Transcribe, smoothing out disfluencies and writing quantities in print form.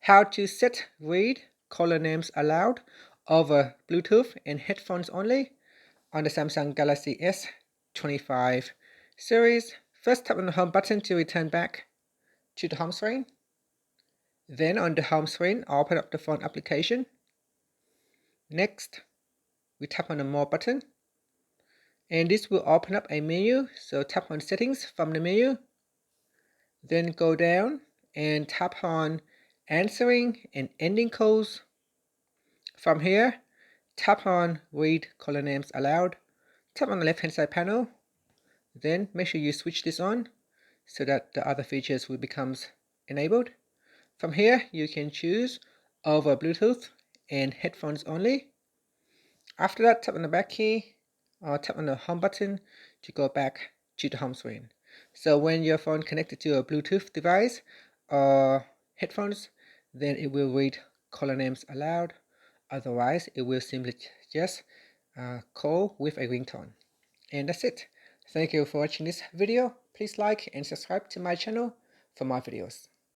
how to set read caller names aloud over Bluetooth and headphones only on the Samsung Galaxy S25 series. First, tap on the home button to return back to the home screen. Then on the home screen, open up the phone application. Next, we tap on the more button, and this will open up a menu. So tap on settings from the menu, then go down and tap on answering and ending calls. From here, tap on read caller names aloud. Tap on the left hand side panel, then make sure you switch this on so that the other features will become enabled. From here, you can choose over Bluetooth and headphones only. After that, tap on the back key or tap on the home button to go back to the home screen. So when your phone connected to a Bluetooth device or headphones, then it will read caller names aloud. Otherwise, it will simply just call with a ringtone. And that's it. Thank you for watching this video. Please like and subscribe to my channel for more videos.